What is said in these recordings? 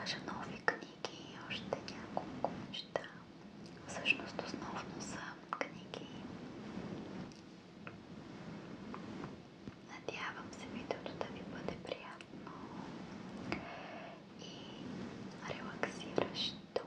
покажа нови книги и още няколко неща. Всъщност основно са книги. Надявам се видеото да ви бъде приятно и релаксиращо.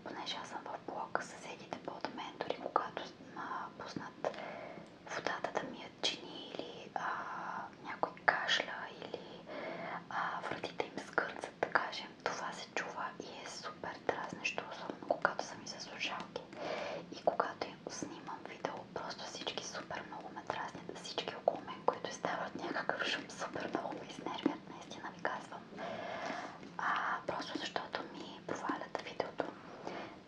понеже аз съм в блока, съседите под мен, дори когато пуснат водата да мият чини или някой кашля или вратите им скърцат, да кажем, това се чува и е супер дразнещо, особено когато съм и със слушалки. И когато снимам видео, просто всички супер много ме дразнят, всички около мен, които издават някакъв шум, супер много ме изнервят, наистина ви казвам. Просто защото ми провалят видеото.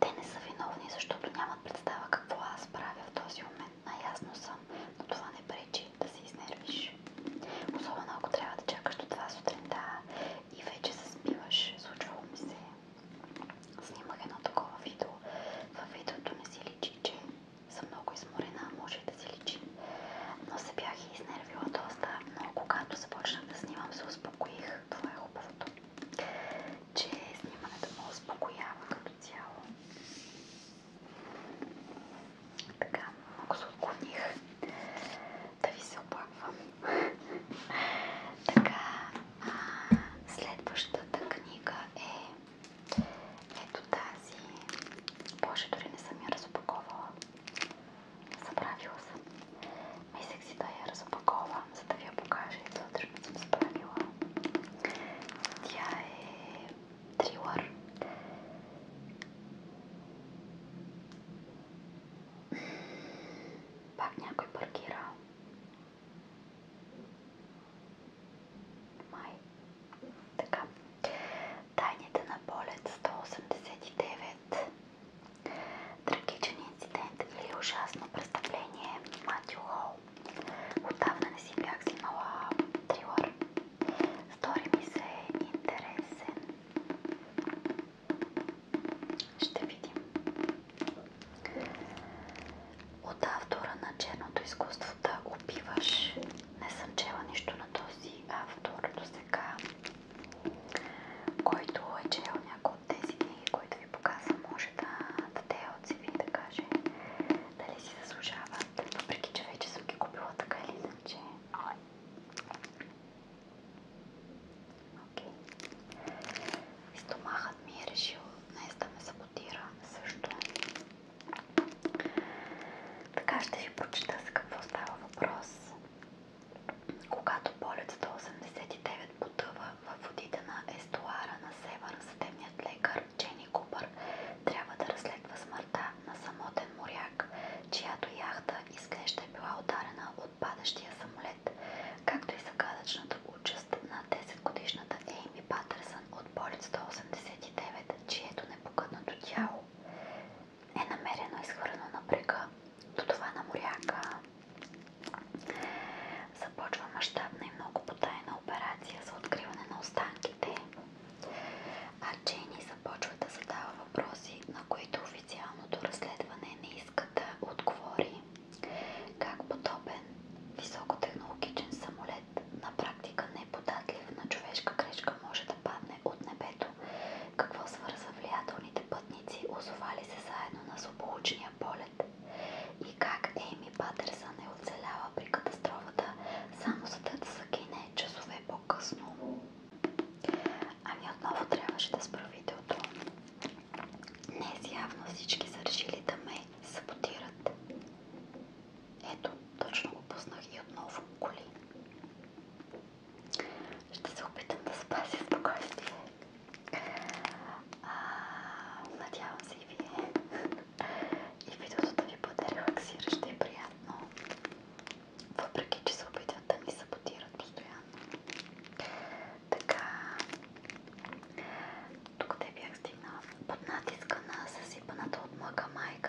Те не са виновни, защото нямат представа какво аз правя в този момент. Наясно съм, но това не пречи да се изнервиш. Особено ако трябва да чакаш до 2 сутринта и вече заспиваш. Случвало ми се. Снимах едно такова видео. Във видеото не си личи, че съм много изморена, може и да си личи. Но се бях и изнервила доста, но когато започнах да снимам, се успокоих. Това е хубавото, че снимането ме успокоява като цяло. Така, много се отклоних да ви се оплаквам. Така, следващата книга е ето тази. Боже, дори не съм я разопаковала. Забравила съм. Мислех си да я разопаковам, за да ви я покажа и вътре не съм забравила. Тя е трилър. Пак някой паркира. Май. Така. Тайните на полет 189. Трагичен инцидент или ужасно престъпление. Матю Хол. Отдавна не си бях взимала трилър. Стори ми се интересен. Ще видим. От автора на Черното изкуство да убиваш. Не съм чела нищо на този автор до сега. Който е чел някои от тези книги, които ви показвам, може да даде отзиви и да каже дали си заслужават, въпреки че вече съм ги купила така или иначе. Окей. Стомахът ми е решил днес да ме саботира също. Така ще ви прочета за какво става въпрос. Когато полет 189 потъва във водите на естуара на севера, съдебният лекар Джени Купър трябва да разследва смъртта на самотен моряк, чиято яхта изглежда е била ударена от падащия самолет, както и загадъчната участ на 10-годишната Ейми Патърсън от полет 189, чието непокътнато тяло е намерено изхвърлено на брега. До това на моряка започва мащабна и много потайна операция за откриване на останките, а Джени започва да задава въпроси, на които официалното разследване не иска да отговори. Как подобен високотехнологичен самолет, на практика неподатлив на човешка грешка, може да падне от небето? Какво свърза влиятелните пътници, озовали се заедно на злополучния полет? И как Ейми Патърсън е оцеляла при катастрофата, само за да загине часове по-късно? Ами отново трябваше да спра видеото. Днес явно всички са решили да ме саботират. Ето, точно го пуснах и отново коли. Ще се опитам да спася спокойствие. Надявам се и вие. И видеото да ви бъде релаксиращо и приятно. Въпреки че се опитват да ми саботират постоянно. Така, тук те бях стигнала. Под натиска на съсипаната от мъка майка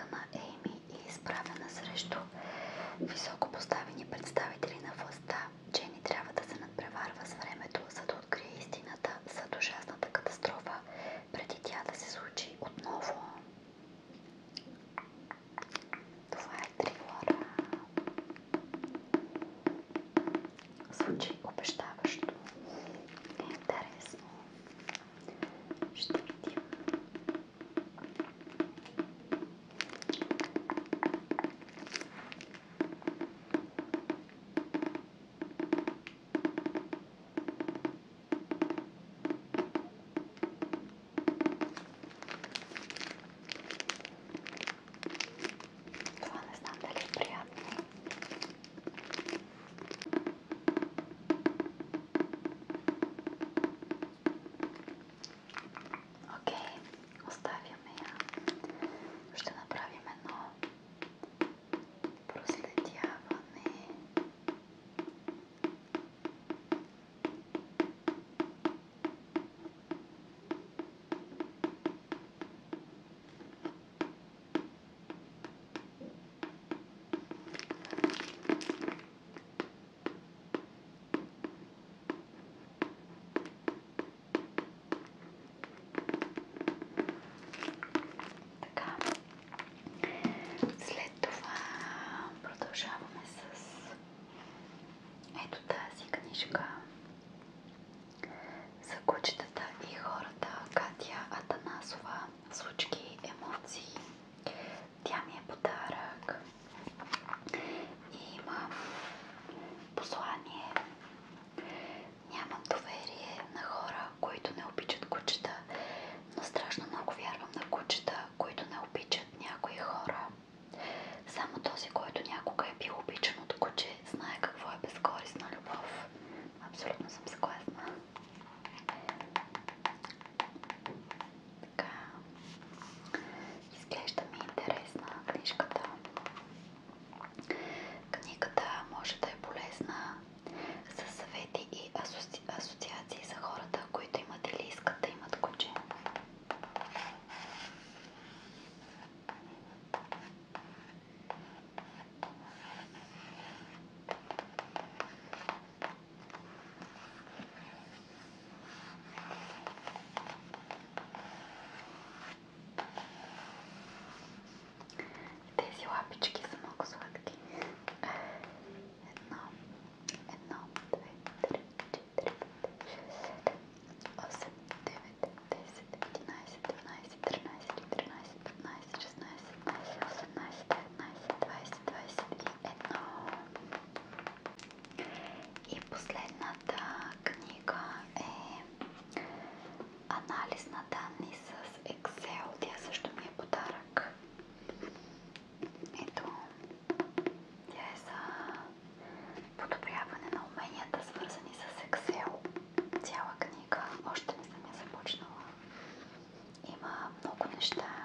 неща.